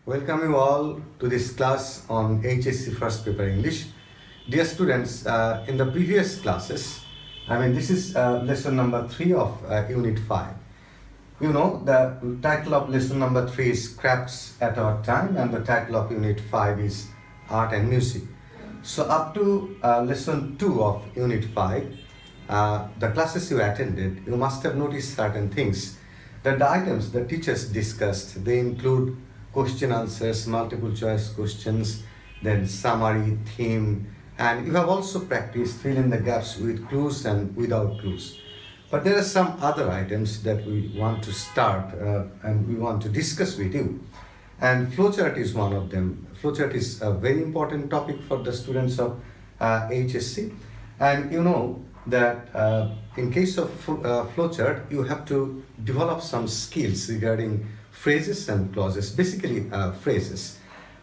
Welcome you all to this class on HSC First Paper English. Dear students, in the previous classes, this is lesson number 3 of Unit 5. You know, the title of lesson number 3 is Crafts at Our Time, and the title of Unit 5 is Art and Music. So up to lesson 2 of Unit 5, the classes you attended, you must have noticed certain things. That the items the teachers discussed, they include question answers, multiple choice questions, then summary, theme, and you have also practiced fill in the gaps with clues and without clues. But there are some other items that we want to start and we want to discuss with you. And flowchart is one of them. Flowchart is a very important topic for the students of HSC. And you know that in case of flowchart, you have to develop some skills regarding phrases and clauses, basically phrases.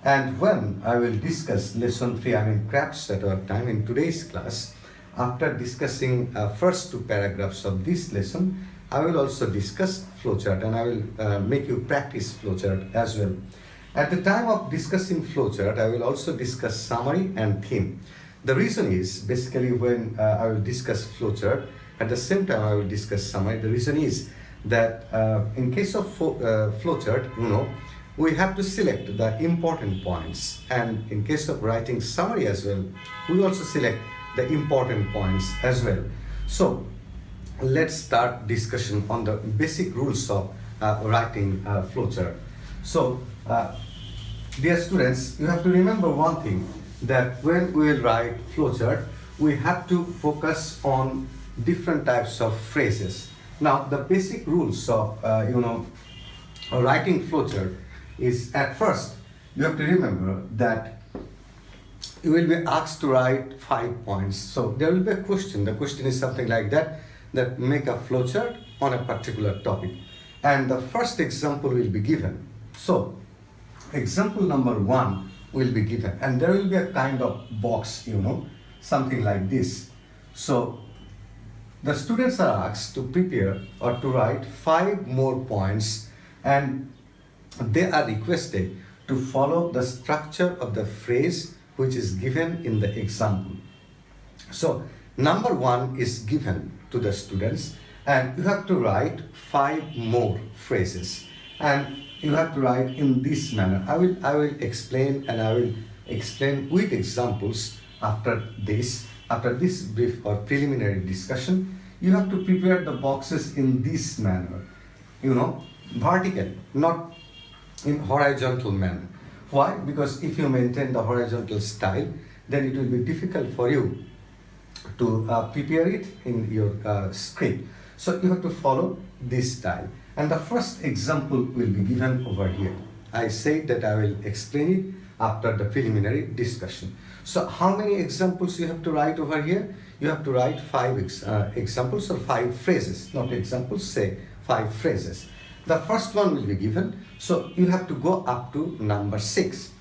And when I will discuss lesson 3, crafts at our time in today's class, after discussing first 2 paragraphs of this lesson, I will also discuss flowchart and I will make you practice flowchart as well. At the time of discussing flowchart, I will also discuss summary and theme. The reason is basically when I will discuss flowchart, at the same time I will discuss summary. The reason is that in case of flowchart, you know, we have to select the important points, and in case of writing summary as well, we also select the important points as well. So let's start discussion on the basic rules of writing flowchart. So dear students, you have to remember one thing, that when we will write flowchart, we have to focus on different types of phrases. Now, the basic rules of writing flowchart is, at first you have to remember that you will be asked to write 5 points. So there will be a question. The question is something like that make a flowchart on a particular topic. And the first example will be given. So example number 1 will be given, and there will be a kind of box, something like this. So the students are asked to prepare or to write 5 more points, and they are requested to follow the structure of the phrase which is given in the example. So number 1 is given to the students, and you have to write 5 more phrases, and you have to write in this manner. I will explain, and I will explain with examples after this brief or preliminary discussion. You have to prepare the boxes in this manner, vertical, not in horizontal manner. Why? Because if you maintain the horizontal style, then it will be difficult for you to prepare it in your script. So you have to follow this style. And the first example will be given over here. I said that I will explain it after the preliminary discussion. So how many examples you have to write over here? You have to write 5 examples or 5 phrases, not examples, say 5 phrases. The first one will be given, so you have to go up to number 6.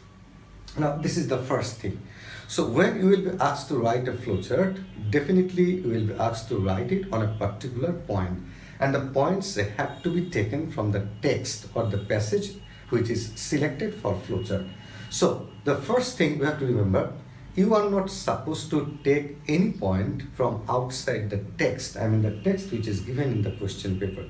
Now this is the first thing. So when you will be asked to write a flowchart, definitely you will be asked to write it on a particular point. And the points have to be taken from the text or the passage which is selected for flowchart. So the first thing we have to remember, you are not supposed to take any point from outside the text, the text which is given in the question paper.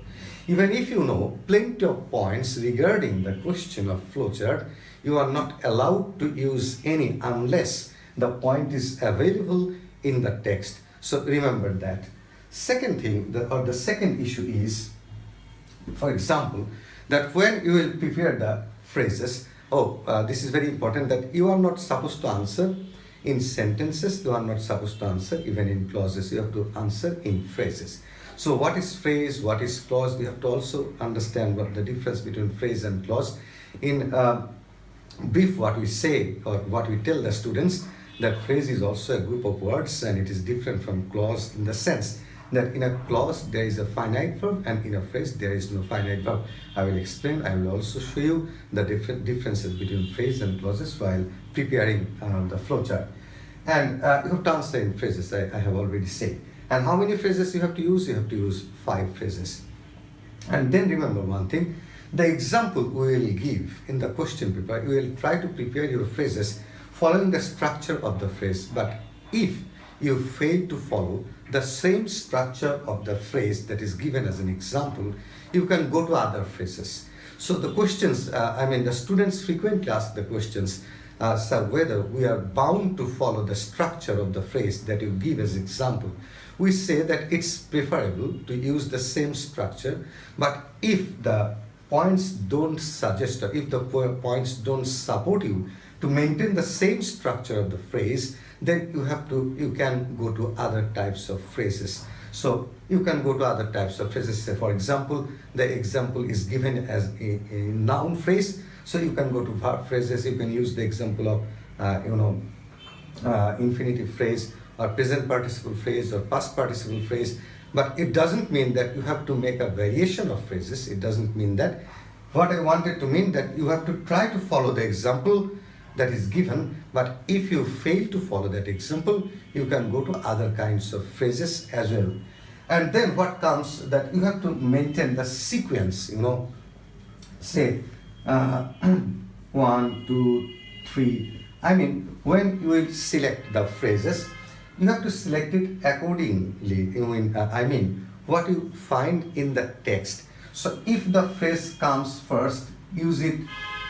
Even if you know plenty of points regarding the question of flowchart, you are not allowed to use any unless the point is available in the text. So remember that. Second thing, the second issue is, for example, that when you will prepare the phrases, this is very important, that you are not supposed to answer in sentences, you are not supposed to answer even in clauses, you have to answer in phrases. So what is phrase, what is clause, you have to also understand what the difference between phrase and clause. In brief, what we say or what we tell the students, that phrase is also a group of words and it is different from clause in the sense that in a clause there is a finite verb and in a phrase there is no finite verb. I will explain, I will also show you the different differences between phrase and clauses while preparing the flowchart. And you have to answer in phrases, I have already said. And how many phrases you have to use? You have to use 5 phrases. And then remember one thing, The example we will give in the question paper, you will try to prepare your phrases following the structure of the phrase. But if you fail to follow the same structure of the phrase that is given as an example, you can go to other phrases. So the questions, the students frequently ask the questions, sir, whether we are bound to follow the structure of the phrase that you give as example. We say that it's preferable to use the same structure, but if the points don't suggest, or if the points don't support you to maintain the same structure of the phrase, then you can go to other types of phrases. So you can go to other types of phrases. Say, for example, the example is given as a noun phrase. So you can go to verb phrases. You can use the example of, infinitive phrase, or present participle phrase, or past participle phrase. But it doesn't mean that you have to make a variation of phrases. It doesn't mean that. What I wanted to mean that you have to try to follow the example that is given, but if you fail to follow that example, you can go to other kinds of phrases as well. And then what comes that you have to maintain the sequence, say 1, 2, 3. When you will select the phrases, you have to select it accordingly, what you find in the text. So if the phrase comes first, use it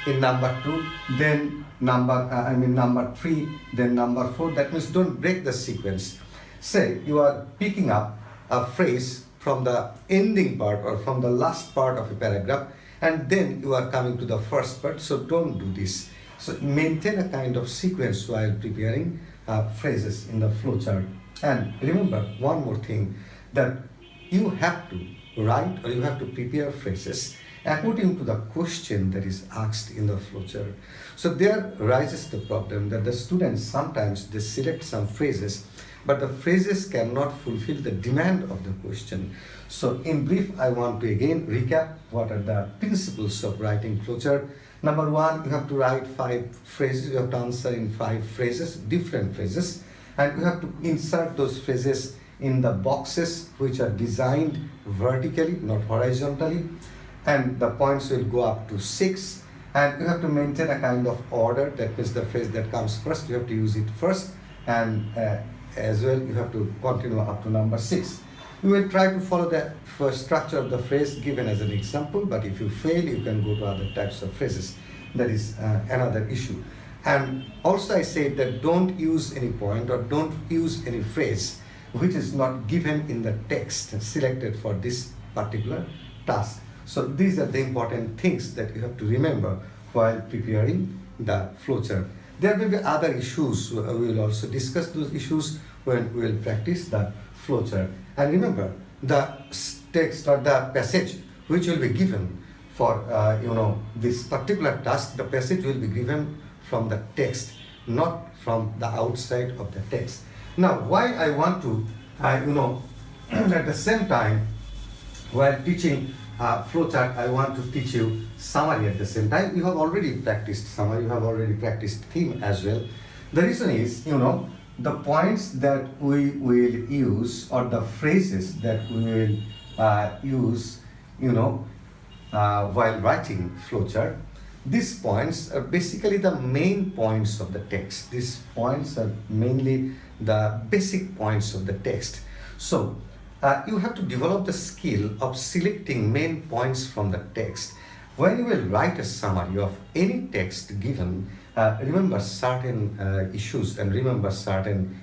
in number 2, then number 3, then number 4. That means don't break the sequence. Say you are picking up a phrase from the ending part or from the last part of a paragraph, and then you are coming to the first part. So don't do this. So maintain a kind of sequence while preparing phrases in the flowchart. And remember one more thing, that you have to write or you have to prepare phrases according to the question that is asked in the flowchart. So there rises the problem that the students sometimes they select some phrases, but the phrases cannot fulfill the demand of the question. So in brief, I want to again recap what are the principles of writing flowchart. Number 1, you have to write 5 phrases. You have to answer in 5 phrases, different phrases, and you have to insert those phrases in the boxes which are designed vertically, not horizontally, and the points will go up to 6. And you have to maintain a kind of order. That means the phrase that comes first, you have to use it first, and as well you have to continue up to number 6. You will try to follow the first structure of the phrase given as an example, but if you fail, you can go to other types of phrases. That is another issue. And also I said that don't use any point or don't use any phrase which is not given in the text selected for this particular task. So these are the important things that you have to remember while preparing the flowchart. There will be other issues. We will also discuss those issues when we will practice the flowchart. And remember, the text or the passage which will be given for this particular task, the passage will be given from the text, not from the outside of the text. Now, why I want to, at the same time, while teaching flowchart, I want to teach you summary at the same time. You have already practiced summary, you have already practiced theme as well. The reason is, the points that we will use or the phrases that we will use, while writing flowchart, these points are basically the main points of the text. These points are mainly the basic points of the text. So you have to develop the skill of selecting main points from the text. When you will write a summary of any text given, remember certain issues and remember certain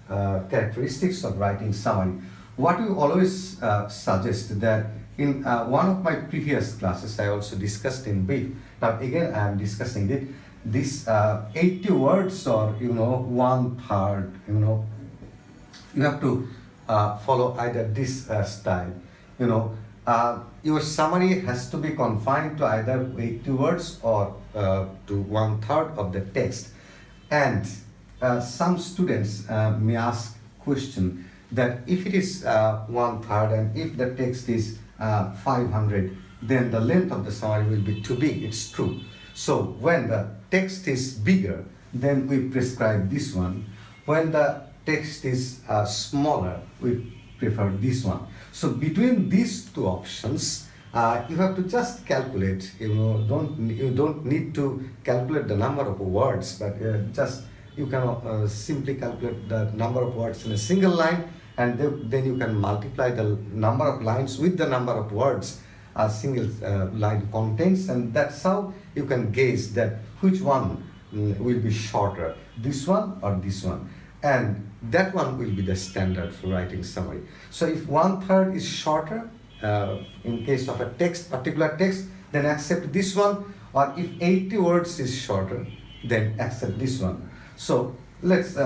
characteristics of writing summary. What we always suggest that in one of my previous classes, I also discussed in brief. Now again, I am discussing it. This 80 words or 1/3. You have to follow either this style. Your summary has to be confined to either 80 words or to 1/3 of the text. And some students may ask question that if it is 1/3 and if the text is 500, then the length of the summary will be too big. It's true. So when the text is bigger, then we prescribe this one. When the text is smaller, we prefer this one. So between these two options, you have to just calculate. You don't need to calculate the number of words, but just you can simply calculate the number of words in a single line, and then you can multiply the number of lines with the number of words a single line contains, and that's how you can gauge that which one will be shorter, this one or this one, and that one will be the standard for writing summary. So if 1/3 is shorter, in case of a particular text, then accept this one, or if 80 words is shorter, then accept this one. So let's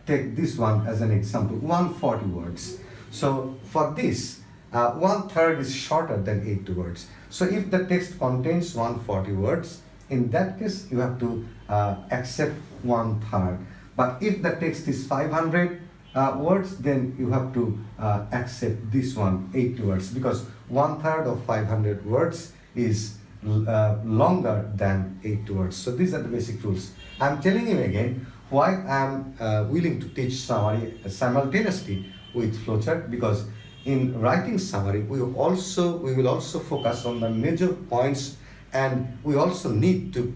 take this one as an example, 140 words. So for this, 1/3 is shorter than 80 words. So if the text contains 140 words, in that case you have to accept 1/3. But if the text is 500 words, then you have to accept this one, 80 words, because 1/3 of 500 words is longer than 80 words. So these are the basic rules. I'm telling you again why I'm willing to teach summary simultaneously with flowchart, because in writing summary we will also focus on the major points, and we also need to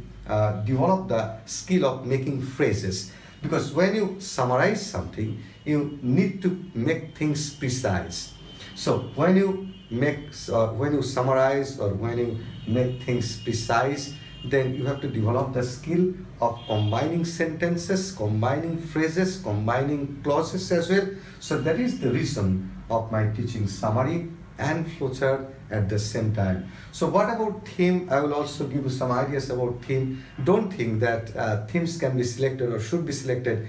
develop the skill of making phrases, because when you summarize something you need to make things precise. So when you summarize or when you make things precise, then you have to develop the skill of combining sentences, combining phrases, combining clauses as well. So that is the reason of my teaching summary and flowchart at the same time. So what about theme? I will also give you some ideas about theme. Don't think that themes can be selected or should be selected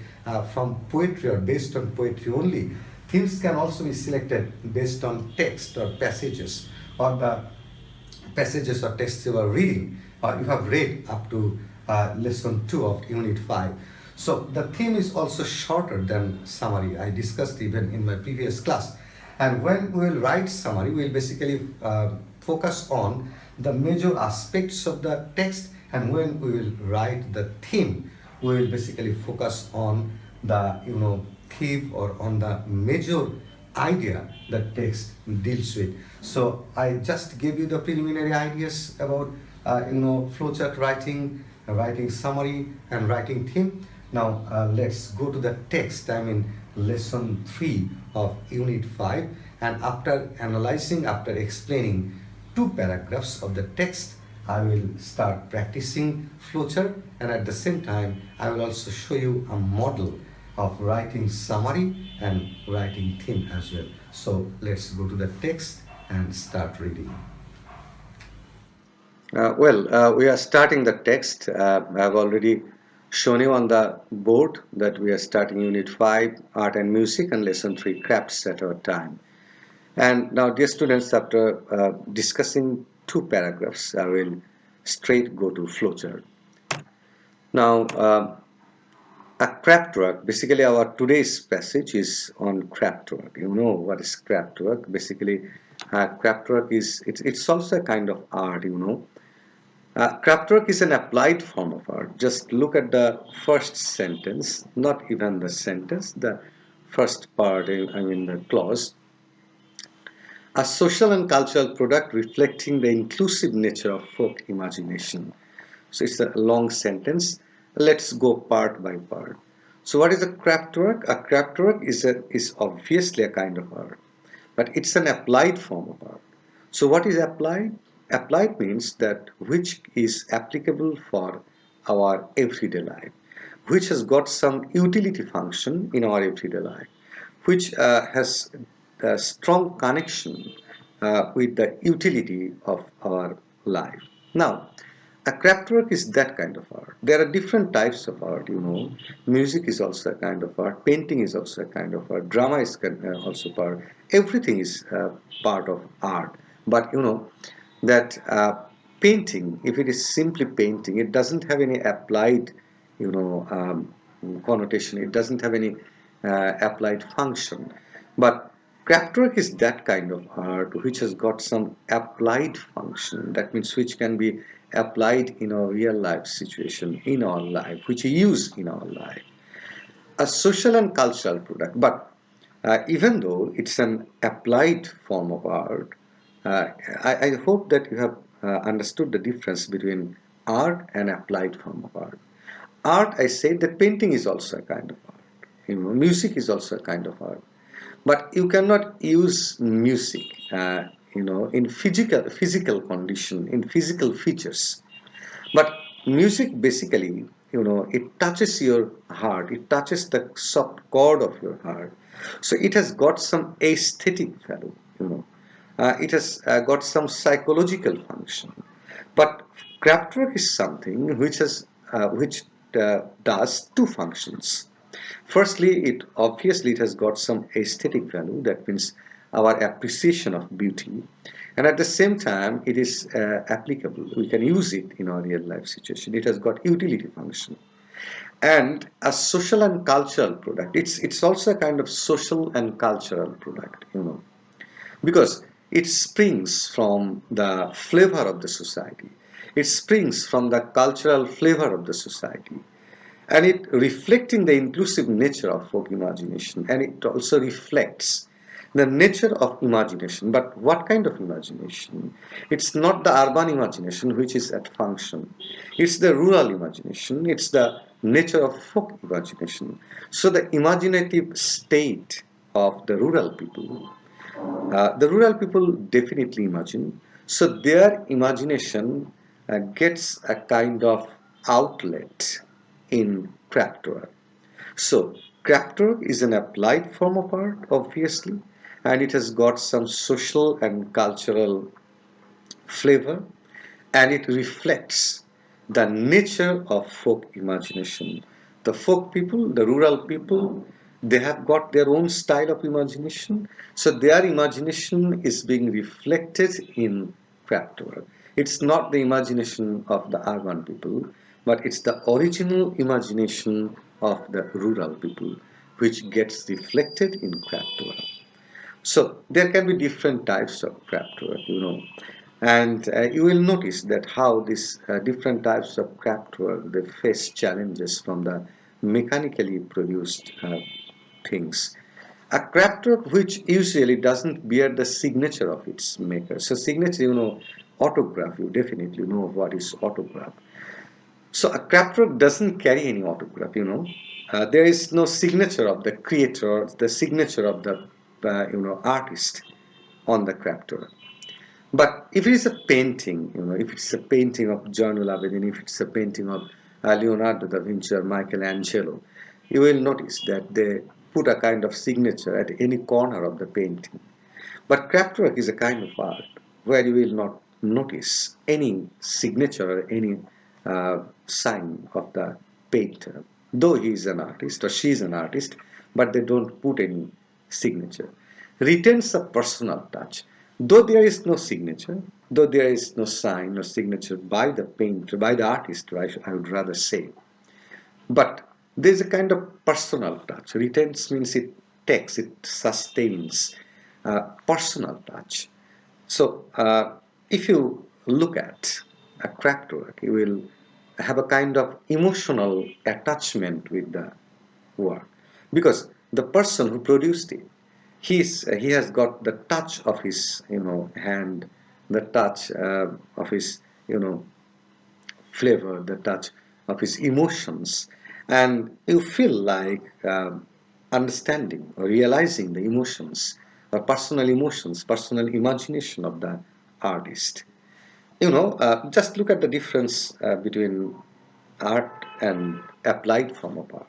from poetry or based on poetry only. Themes can also be selected based on text or passages, or the passages or texts you are reading, or you have read up to lesson 2 of unit 5. So the theme is also shorter than summary. I discussed even in my previous class. And when we will write summary, we will basically focus on the major aspects of the text, and when we will write the theme, we will basically focus on the theme or on the major idea that text deals with. So I just gave you the preliminary ideas about flowchart writing, writing summary and writing theme. Now let's go to the text. I'm in lesson 3 of unit 5, and after analyzing, after explaining 2 paragraphs of the text, I will start practicing flowchart, and at the same time I will also show you a model of writing summary and writing theme as well. So let's go to the text and start reading. We are starting the text. I've already shown you on the board that we are starting unit 5 art and music and lesson 3 crafts at our time. And now, dear students, after discussing 2 paragraphs, I will straight go to flowchart. Now, a craft work, basically our today's passage is on craft work. You know what is craft work? Basically, craft work is, it's also a kind of art, Craft work is an applied form of art. Just look at the first sentence, not even the sentence, the first part, the clause. A social and cultural product reflecting the inclusive nature of folk imagination. So it's a long sentence. Let's go part by part. So what is a craft work? A craft work is obviously a kind of art, but it's an applied form of art. So what is applied? Applied means that which is applicable for our everyday life, which has got some utility function in our everyday life, which has a strong connection with the utility of our life. Now, a craft work is that kind of art. There are different types of art, Music is also a kind of art. Painting is also a kind of art. Drama is also part. Everything is part of art. But that painting, if it is simply painting, it doesn't have any applied, connotation. It doesn't have any applied function. But craft work is that kind of art which has got some applied function. That means which can be applied in our real life situation, in our life, which we use in our life. A social and cultural product. But even though it's an applied form of art, Uh, I hope that you have understood the difference between art and applied form of art. Art, I say that painting is also a kind of art. Music is also a kind of art. But you cannot use music, in physical condition, in physical features. But music basically, it touches your heart. It touches the soft chord of your heart. So it has got some aesthetic value. It has got some psychological function. But Kraftwerk is something which does two functions. Firstly, it has got some aesthetic value. That means our appreciation of beauty, and at the same time, it is applicable. We can use it in our real life situation. It has got utility function and a social and cultural product. It's also a kind of social and cultural product. Because it springs from the flavor of the society. It springs from the cultural flavor of the society. And it reflecting the inclusive nature of folk imagination, and it also reflects the nature of imagination. But what kind of imagination? It's not the urban imagination which is at function. It's the rural imagination. It's the nature of folk imagination. So the imaginative state of the rural people definitely imagine. So their imagination gets a kind of outlet in Craftswork. So Craftswork is an applied form of art, obviously, and it has got some social and cultural flavor, and it reflects the nature of folk imagination. The folk people, the rural people, they have got their own style of imagination, so their imagination is being reflected in craft work. It's not the imagination of the urban people, but it's the original imagination of the rural people which gets reflected in craft work. So there can be different types of craft work. And you will notice that how these different types of craft work, they face challenges from the mechanically produced things. A craft work which usually doesn't bear the signature of its maker. So signature, autograph, you definitely know what is autograph. So a craft work doesn't carry any autograph. There is no signature of the creator, the signature of the artist on the craft work. But if it is a painting, if it's a painting of John Labadin, if it's a painting of Leonardo da Vinci or Michelangelo, you will notice that they put a kind of signature at any corner of the painting. But craft work is a kind of art where you will not notice any signature or any sign of the painter, though he is an artist or she is an artist, but they don't put any signature. Retains a personal touch, though there is no signature, though there is no sign or signature by the painter, by the artist, I would rather say. But there's a kind of personal touch. Retains means it sustains personal touch. So if you look at a craft work, you will have a kind of emotional attachment with the work because the person who produced it, he has got the touch of his hand, the touch of his you know flavor, the touch of his emotions, and you feel like understanding or realizing the emotions or personal emotions, personal imagination of the artist. Just look at the difference between art and applied form of art.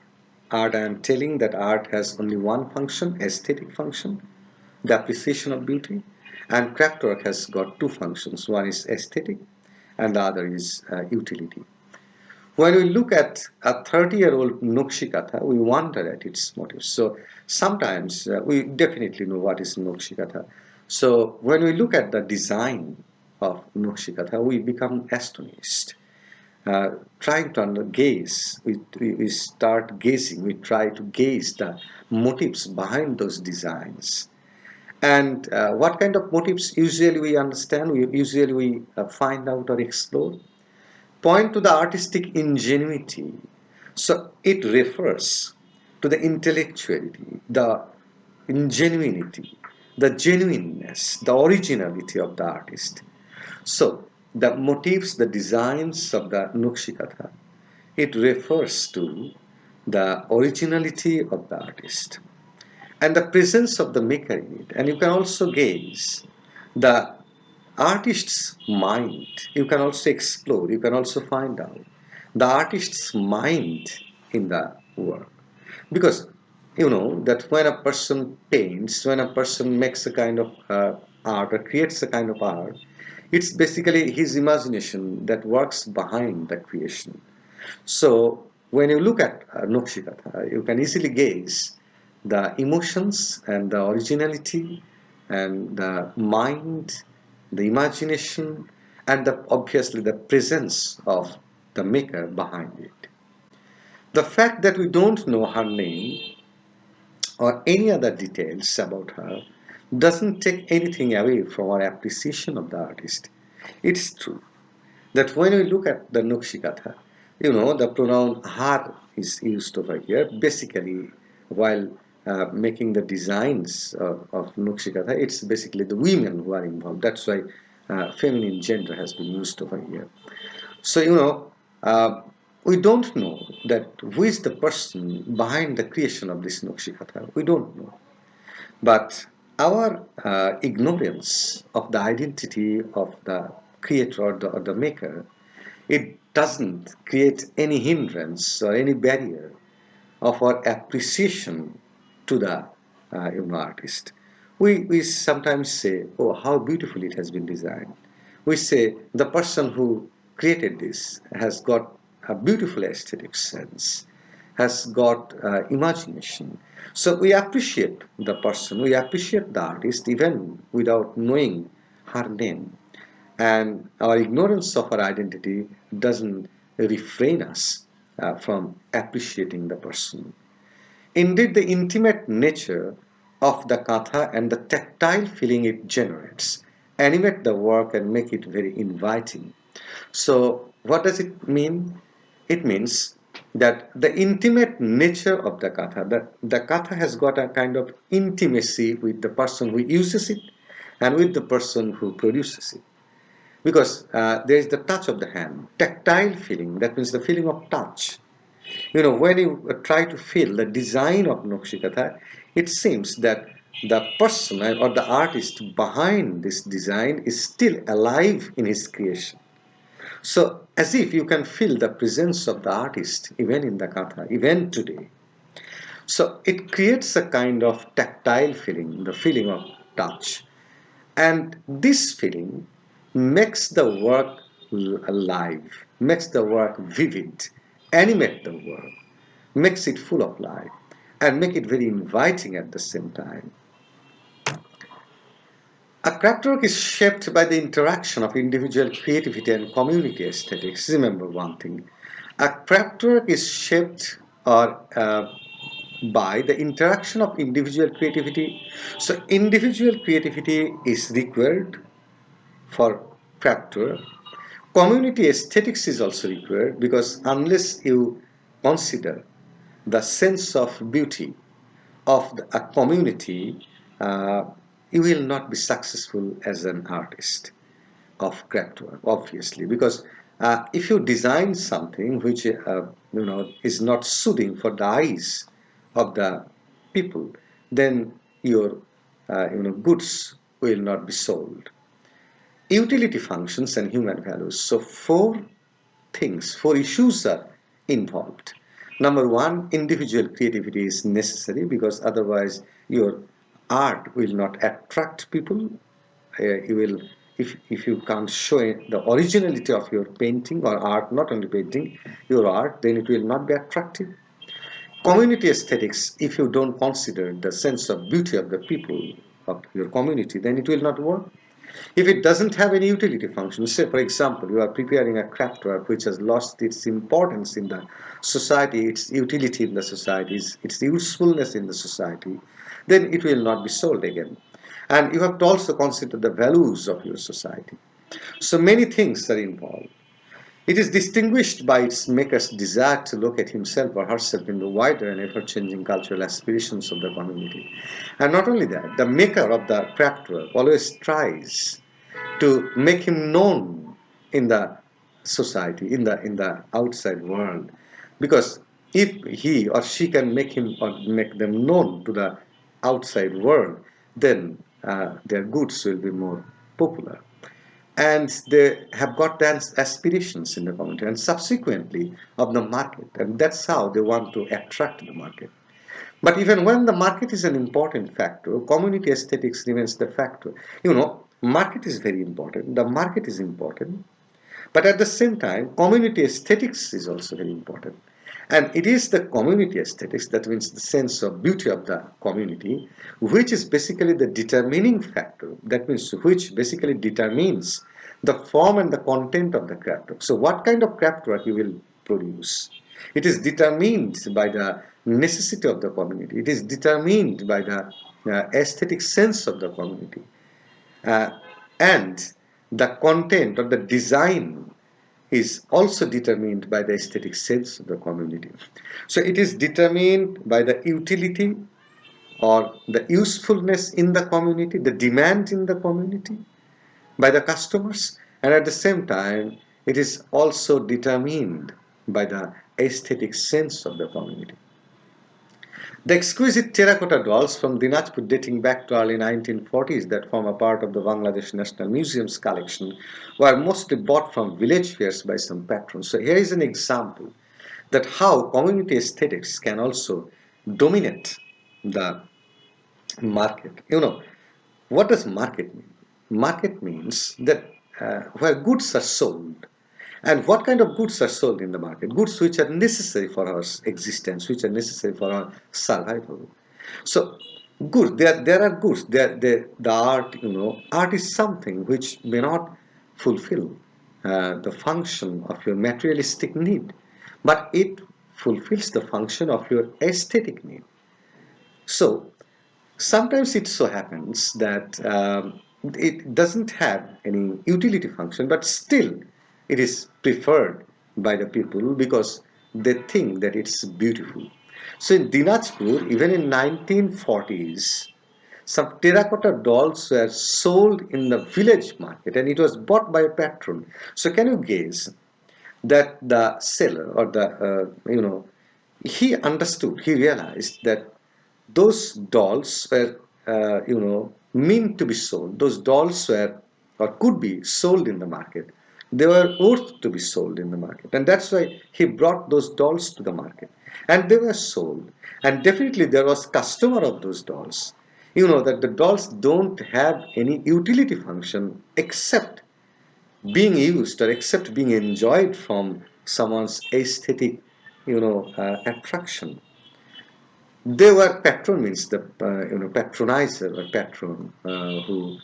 Art, I am telling that art has only one function, aesthetic function, the appreciation of beauty, and craft work has got two functions. One is aesthetic and the other is utility. When we look at a 30-year-old Nokshikatha, we wonder at its motives. So sometimes we definitely know what is Nokshikatha. So when we look at the design of Nokshikatha, we become astonished. Trying to gaze, we start gazing, we try to gaze the motives behind those designs. And what kind of motives usually we understand, we find out or explore? Point to the artistic ingenuity. So it refers to the intellectuality, the ingenuity, the genuineness, the originality of the artist. So, the motifs, the designs of the Nukshikatha, it refers to the originality of the artist and the presence of the maker in it. And you can also gaze the artist's mind. You can also explore, you can also find out the artist's mind in the work. Because you know that when a person paints, when a person makes a kind of art or creates a kind of art, it's basically his imagination that works behind the creation. So when you look at Nokshikatha, you can easily gauge the emotions and the originality and the mind, the imagination, and obviously the presence of the maker behind it. The fact that we don't know her name or any other details about her doesn't take anything away from our appreciation of the artist. It's true that when we look at the Nukshikatha, you know, the pronoun har is used over here. Basically, while making the designs of Nukshikatha, it's basically the women who are involved. That's why feminine gender has been used over here. So, you know, uh, we don't know that who is the person behind the creation of this Nukshikatha. We don't know. But our ignorance of the identity of the creator or the maker, it doesn't create any hindrance or any barrier of our appreciation to the artist. We sometimes say, oh, how beautiful it has been designed. We say the person who created this has got a beautiful aesthetic sense, has got imagination. So we appreciate the person, we appreciate the artist even without knowing her name. And our ignorance of our identity doesn't refrain us from appreciating the person. Indeed, the intimate nature of the katha and the tactile feeling it generates animate the work and make it very inviting. So, what does it mean? It means that the intimate nature of the katha, that the katha has got a kind of intimacy with the person who uses it and with the person who produces it. Because there is the touch of the hand, tactile feeling, that means the feeling of touch. You know, when you try to feel the design of Nokshikatha, it seems that the person or the artist behind this design is still alive in his creation. So, as if you can feel the presence of the artist even in the Katha, even today. So, it creates a kind of tactile feeling, the feeling of touch. And this feeling makes the work alive, makes the work vivid, animate the work, makes it full of life, and make it very inviting at the same time. A craft work is shaped by the interaction of individual creativity and community aesthetics. Remember one thing. A craft work is shaped or by the interaction of individual creativity. So individual creativity is required for craft work. Community aesthetics is also required because unless you consider the sense of beauty of a community, uh, you will not be successful as an artist of craft work, obviously, because if you design something which is not soothing for the eyes of the people, then your goods will not be sold. Utility functions and human values. So four issues are involved. Number one, individual creativity is necessary because otherwise your art will not attract people. You will, if you can't show the originality of your painting or art, not only painting, your art, then it will not be attractive. Community aesthetics, if you don't consider the sense of beauty of the people of your community, then it will not work. If it doesn't have any utility function, say for example, you are preparing a craft work which has lost its importance in the society, its utility in the society, its usefulness in the society, then it will not be sold again. And you have to also consider the values of your society. So many things are involved. It is distinguished by its maker's desire to locate himself or herself in the wider and ever-changing cultural aspirations of the community. And not only that, the maker of the craftswork always tries to make him known in the society, in the outside world, because if he or she can make him or make them known to the outside world, then their goods will be more popular, and they have got aspirations in the community and subsequently of the market, and that's how they want to attract the market. But even when the market is an important factor, community aesthetics remains the factor. Market is very important, the market is important, but at the same time, community aesthetics is also very important. And it is the community aesthetics, that means the sense of beauty of the community, which is basically the determining factor. That means which basically determines the form and the content of the craftwork. So what kind of craftwork you will produce? It is determined by the necessity of the community. It is determined by the aesthetic sense of the community. Uh, and the content or the design is also determined by the aesthetic sense of the community. So it is determined by the utility or the usefulness in the community, the demand in the community by the customers, and at the same time it is also determined by the aesthetic sense of the community. The exquisite terracotta dolls from Dinajpur dating back to early 1940s that form a part of the Bangladesh National Museum's collection were mostly bought from village fairs by some patrons. So here is an example that how community aesthetics can also dominate the market. What does market mean? Market means that where goods are sold. And what kind of goods are sold in the market? Goods which are necessary for our existence, which are necessary for our survival. So, good. There are goods. The art, art is something which may not fulfill the function of your materialistic need, but it fulfills the function of your aesthetic need. So, sometimes it so happens that it doesn't have any utility function, but still it is preferred by the people because they think that it's beautiful. So in Dinajpur, even in 1940s, some terracotta dolls were sold in the village market and it was bought by a patron. So can you guess that the seller or he understood, he realized that those dolls were, meant to be sold. Those dolls were or could be sold in the market. They were worth to be sold in the market. And that's why he brought those dolls to the market. And they were sold. And definitely there was customer of those dolls. That the dolls don't have any utility function except being used or except being enjoyed from someone's aesthetic, attraction. They were patron means the patronizer or patron who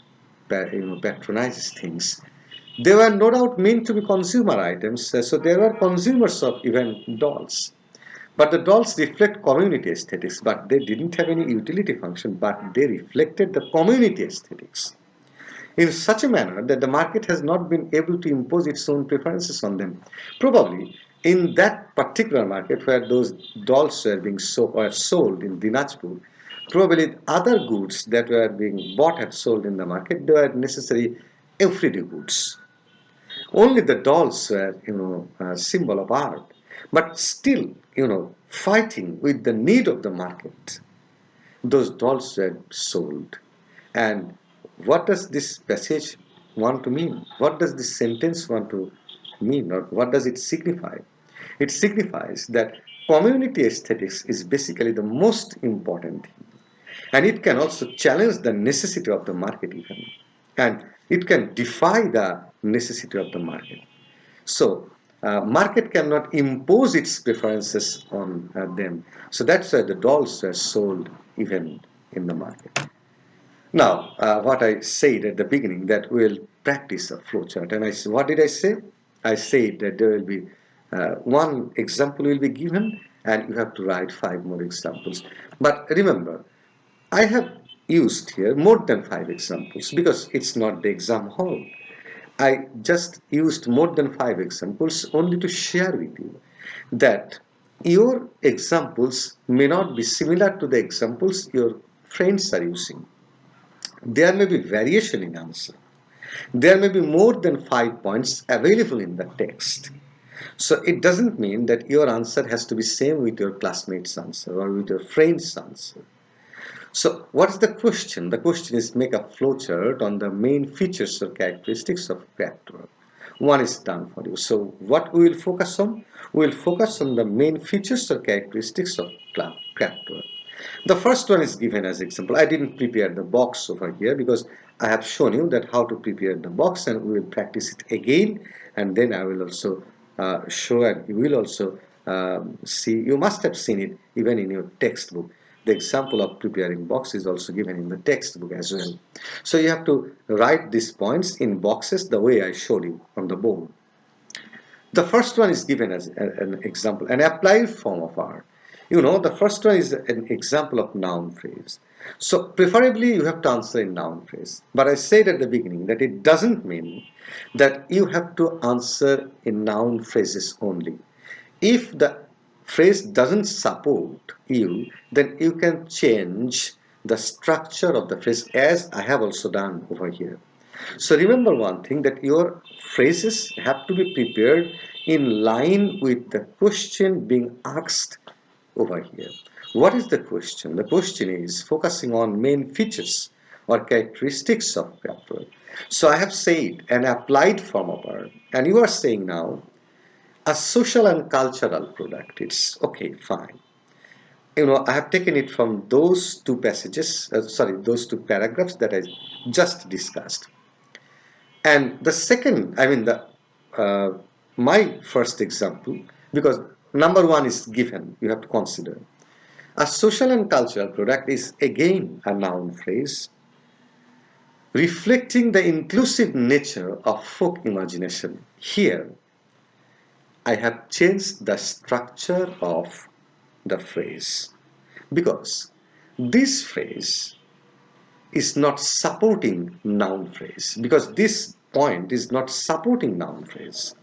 patronizes things. They were no doubt meant to be consumer items, so they were consumers of even dolls. But the dolls reflect community aesthetics, but they didn't have any utility function, but they reflected the community aesthetics in such a manner that the market has not been able to impose its own preferences on them. Probably in that particular market where those dolls were sold in Dinajpur, probably other goods that were being bought and sold in the market, they were necessary everyday goods. Only the dolls were, a symbol of art, but still, fighting with the need of the market. Those dolls were sold. And what does this passage want to mean? What does this sentence want to mean, or what does it signify? It signifies that community aesthetics is basically the most important thing. And it can also challenge the necessity of the market even. And it can defy the necessity of the market. So, market cannot impose its preferences on them. So that's why the dolls were sold even in the market. Now, what I said at the beginning that we'll practice a flowchart, and what did I say? I said that there will be one example will be given, and you have to write 5 more examples. But remember, I have used here more than 5 examples because it's not the exam hall. I just used more than 5 examples only to share with you that your examples may not be similar to the examples your friends are using. There may be variation in answer. There may be more than 5 points available in the text. So it doesn't mean that your answer has to be same with your classmate's answer or with your friend's answer. So what's the question? The question is make a flowchart on the main features or characteristics of craft work. One is done for you. So what we will focus on? We will focus on the main features or characteristics of craft work. The first one is given as example. I didn't prepare the box over here because I have shown you that how to prepare the box, and we will practice it again, and then I will also show, and you will also see, you must have seen it even in your textbook. The example of preparing box is also given in the textbook as well. So you have to write these points in boxes the way I showed you on the board. The first one is given as an example, an applied form of art. You know, the first one is an example of noun phrase. So preferably you have to answer in noun phrase. But I said at the beginning that it doesn't mean that you have to answer in noun phrases only. If the phrase doesn't support you, then you can change the structure of the phrase, as I have also done over here. So remember one thing, that your phrases have to be prepared in line with the question being asked over here. What is the question? The question is focusing on main features or characteristics of craft work. So I have said an applied form of art, and you are saying now a social and cultural product. It's okay, fine. You know, I have taken it from those two passages, those two paragraphs that I just discussed. And the second, uh, my first example, because number one is given, you have to consider. A social and cultural product is again a noun phrase reflecting the inclusive nature of folk imagination. Here, I have changed the structure of the phrase because this phrase is not supporting noun phrase, because this point is not supporting noun phrase,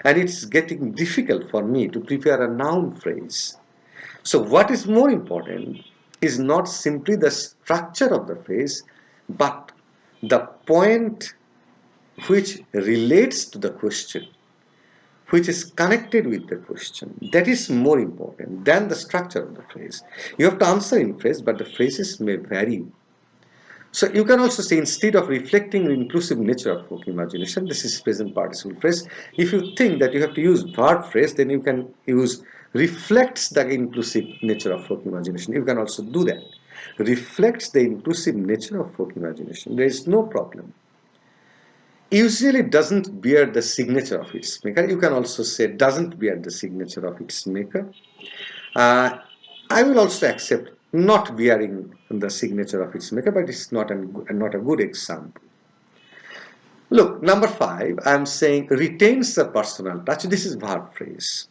and it's getting difficult for me to prepare a noun phrase. So what is more important is not simply the structure of the phrase, but the point which relates to the question, which is connected with the question. That is more important than the structure of the phrase. You have to answer in phrase, but the phrases may vary. So you can also say, instead of reflecting the inclusive nature of folk imagination, this is present participle phrase. If you think that you have to use verb phrase, then you can use reflects the inclusive nature of folk imagination. You can also do that. Reflects the inclusive nature of folk imagination. There is no problem. Usually doesn't bear the signature of its maker. You can also say doesn't bear the signature of its maker. I will also accept not bearing the signature of its maker, but it's not a good example. Look, number 5, I'm saying retains the personal touch. This is verb phrase.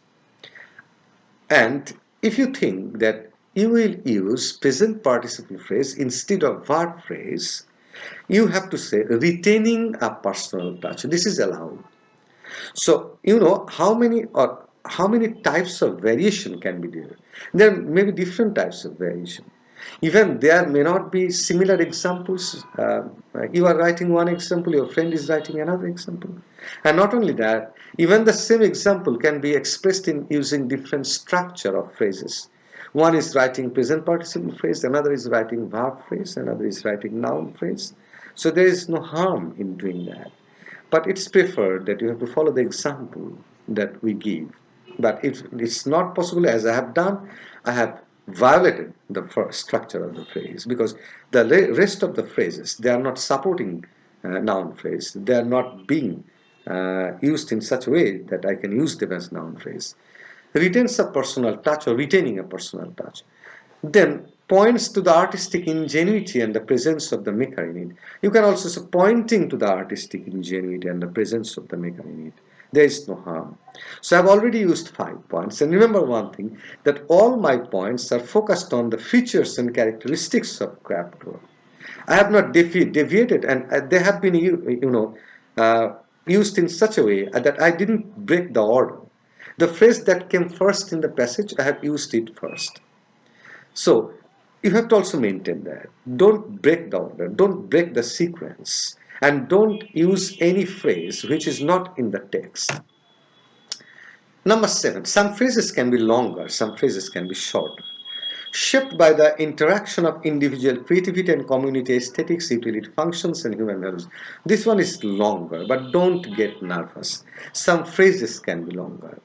And if you think that you will use present participle phrase instead of verb phrase, you have to say retaining a personal touch. This is allowed. So you know how many types of variation can be there. There may be different types of variation. Even there may not be similar examples. You are writing one example, your friend is writing another example. And not only that, even the same example can be expressed in using different structure of phrases. One is writing present participle phrase, another is writing verb phrase, another is writing noun phrase. So there is no harm in doing that. But it's preferred that you have to follow the example that we give. But if it's not possible, as I have done, I have violated the first structure of the phrase, because the rest of the phrases, they are not supporting noun phrase. They are not being used in such a way that I can use them as noun phrase. Retains a personal touch, or retaining a personal touch. Then points to the artistic ingenuity and the presence of the maker in it. You can also say pointing to the artistic ingenuity and the presence of the maker in it. There is no harm. So I've already used 5 points. And remember one thing, that all my points are focused on the features and characteristics of craft work. I have not deviated, and there have been, used in such a way that I didn't break the order. The phrase that came first in the passage, I have used it first. So you have to also maintain that. Don't break the order, don't break the sequence, and don't use any phrase which is not in the text. Number 7, some phrases can be longer, some phrases can be shorter. Shaped by the interaction of individual creativity and community aesthetics, utility functions, and human values. This one is longer, but don't get nervous. Some phrases can be longer.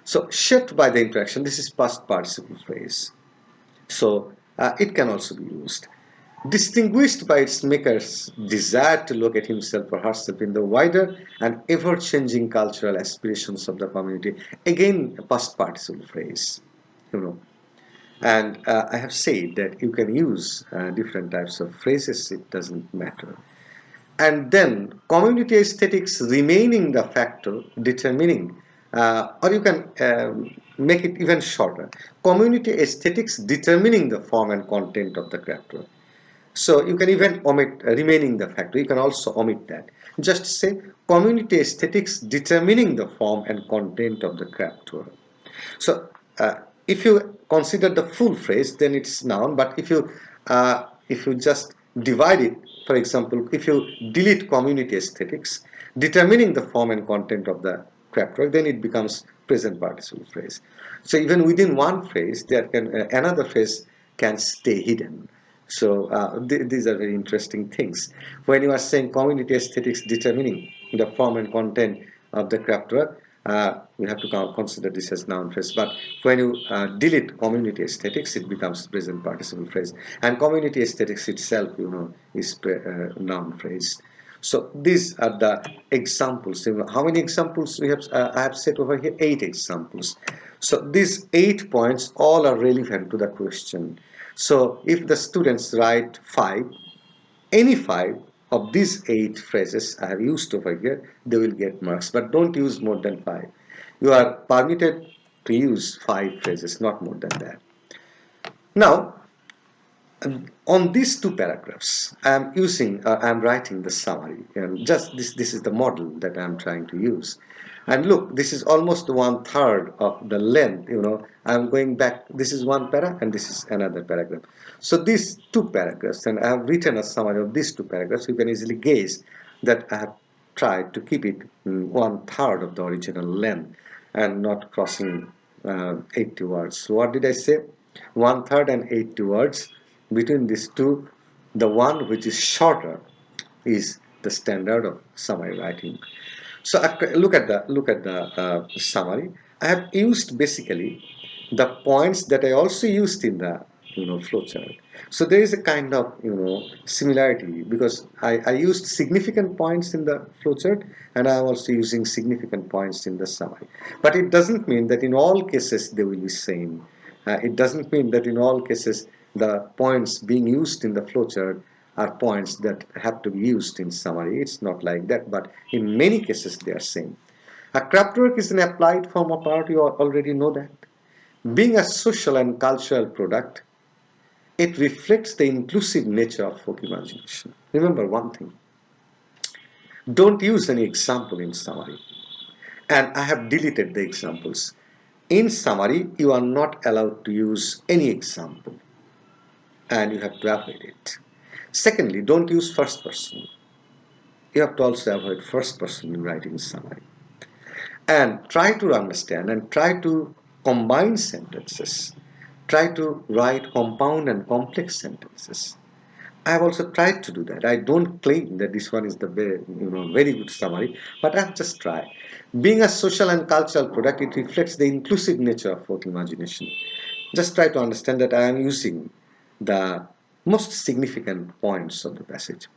So, shaped by the interaction, this is past participle phrase. So, it can also be used. Distinguished by its maker's desire to locate himself or herself in the wider and ever-changing cultural aspirations of the community. Again, a past participle phrase. You know, and I have said that you can use different types of phrases, it doesn't matter. And then community aesthetics remaining the factor determining, or you can make it even shorter. Community aesthetics determining the form and content of the craft work. So you can even omit remaining the factor. You can also omit that. Just say community aesthetics determining the form and content of the craft work. So if you consider the full phrase, then it's noun. But if you just divide it, for example, if you delete community aesthetics, determining the form and content of the craft work, then it becomes present participle phrase. So even within one phrase, there can another phrase can stay hidden. So these are very interesting things. When you are saying community aesthetics determining the form and content of the craft work, we have to consider this as noun phrase. But when you delete community aesthetics, it becomes present participle phrase. And community aesthetics itself, is noun phrase. So these are the examples. How many examples we have? I have set over here 8 examples. So these 8 points all are relevant to the question. So if the students write 5, any 5 of these 8 phrases I have used over here, they will get marks. But don't use more than 5. You are permitted to use 5 phrases, not more than that. Now, on these 2 paragraphs, I am writing the summary, and just this is the model that I am trying to use. And look, this is almost 1/3 of the length. I am going back. This is one para, and this is another paragraph. So these 2 paragraphs, and I have written a summary of these 2 paragraphs. You can easily guess that I have tried to keep it 1/3 of the original length and not crossing 80 words. So what did I say? 1/3 and 80 words. Between these two, the one which is shorter is the standard of summary writing. So look at the summary. I have used basically the points that I also used in the flowchart. So there is a kind of similarity, because I used significant points in the flowchart, and I am also using significant points in the summary. But it doesn't mean that in all cases they will be same. It doesn't mean that in all cases the points being used in the flowchart are points that have to be used in summary. It's not like that, but in many cases they are same. A craftwork is an applied form of art, you already know that. Being a social and cultural product, it reflects the inclusive nature of folk imagination. Remember one thing, don't use any example in summary. And I have deleted the examples. In summary, you are not allowed to use any example, and you have to avoid it. Secondly, don't use first person. You have to also avoid first person in writing summary. And try to understand and try to combine sentences. Try to write compound and complex sentences. I have also tried to do that. I don't claim that this one is the very good summary, but I have just tried. Being a social and cultural product, it reflects the inclusive nature of folk imagination. Just try to understand that I am using the most significant points of the passage.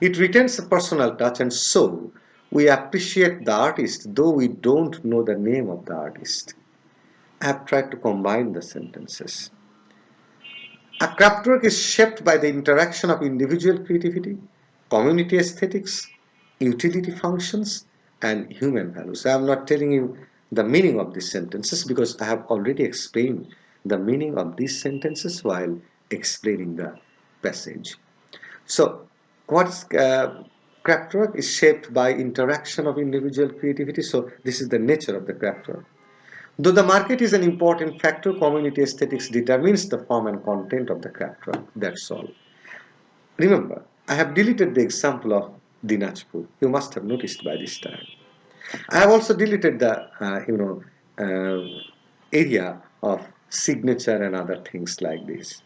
It retains a personal touch, and so we appreciate the artist though we don't know the name of the artist. I have tried to combine the sentences. A craftwork is shaped by the interaction of individual creativity, community aesthetics, utility functions, and human values. I am not telling you the meaning of these sentences because I have already explained the meaning of these sentences while explaining the passage. So, what's craft work is shaped by interaction of individual creativity. So this is the nature of the craft work. Though the market is an important factor, community aesthetics determines the form and content of the craft work. That's all. Remember, I have deleted the example of Dinajpur. You must have noticed by this time. I have also deleted the area of signature and other things like this.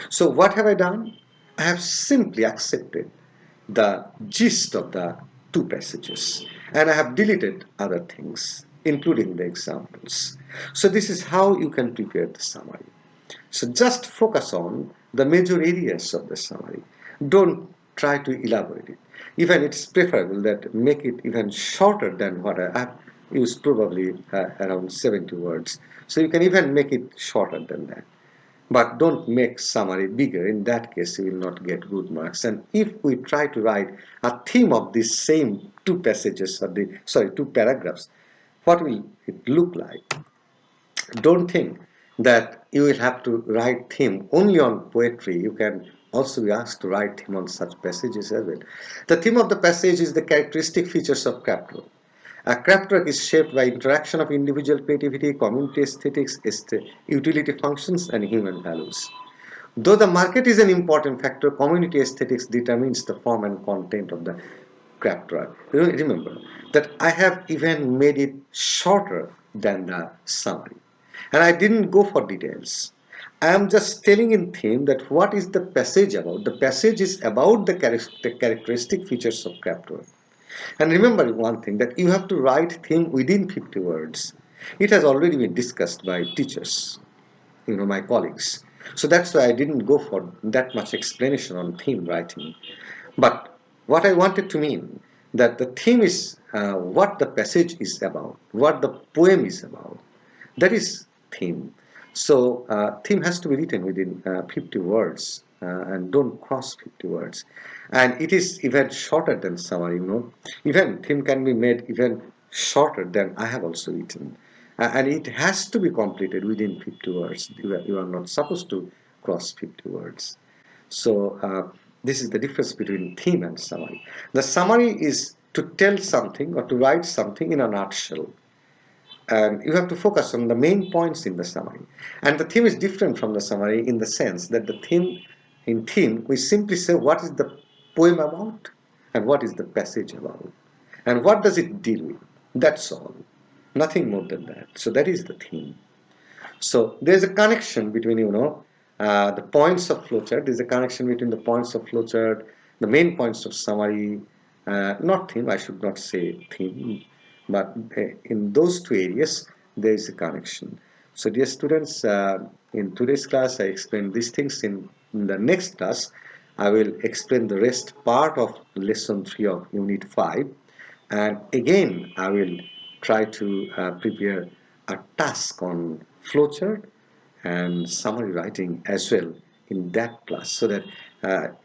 So what have I done? I have simply accepted the gist of the two passages and I have deleted other things including the examples. So this is how you can prepare the summary. So just focus on the major areas of the summary. Don't try to elaborate it. Even it's preferable that make it even shorter than what I have used, probably around 70 words. So you can even make it shorter than that. But don't make summary bigger. In that case, you will not get good marks. And if we try to write a theme of these same two passages, or two paragraphs, what will it look like? Don't think that you will have to write theme only on poetry. You can also be asked to write theme on such passages as well. The theme of the passage is the characteristic features of craft work. A craft work is shaped by interaction of individual creativity, community aesthetics, utility functions, and human values. Though the market is an important factor, community aesthetics determines the form and content of the craft work. Remember that I have even made it shorter than the summary. And I didn't go for details. I am just telling in theme that what is the passage about. The passage is about the characteristic features of craft work. And remember one thing, that you have to write theme within 50 words. It has already been discussed by teachers, my colleagues. So that's why I didn't go for that much explanation on theme writing. But what I wanted to mean, that the theme is what the passage is about, what the poem is about. That is theme. So theme has to be written within 50 words and don't cross 50 words. And it is even shorter than summary. Even theme can be made even shorter than I have also written. And it has to be completed within 50 words. You are not supposed to cross 50 words. So this is the difference between theme and summary. The summary is to tell something or to write something in a nutshell. And you have to focus on the main points in the summary. And the theme is different from the summary in the sense that in theme, we simply say what is the poem about and what is the passage about and what does it deal with. That's all. Nothing more than that. So that is the theme. So there's a connection between, the points of flowchart. There's a connection between the points of flowchart, the main points of summary, not theme, I should not say theme, but in those two areas, there is a connection. So dear students, in today's class, I explained these things. In the next class, I will explain the rest part of lesson 3 of unit 5. And again, I will try to prepare a task on flowchart and summary writing as well in that class, so that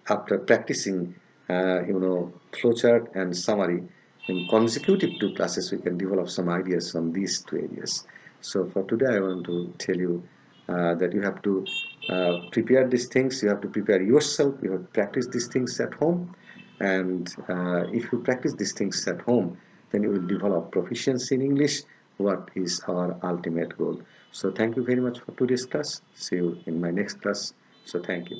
after practicing flowchart and summary in consecutive 2 classes, we can develop some ideas on these 2 areas. So for today, I want to tell you that you have to prepare these things. You have to prepare yourself. You have to practice these things at home. And if you practice these things at home, then you will develop proficiency in English, what is our ultimate goal. So thank you very much for today's class. See you in my next class. So thank you.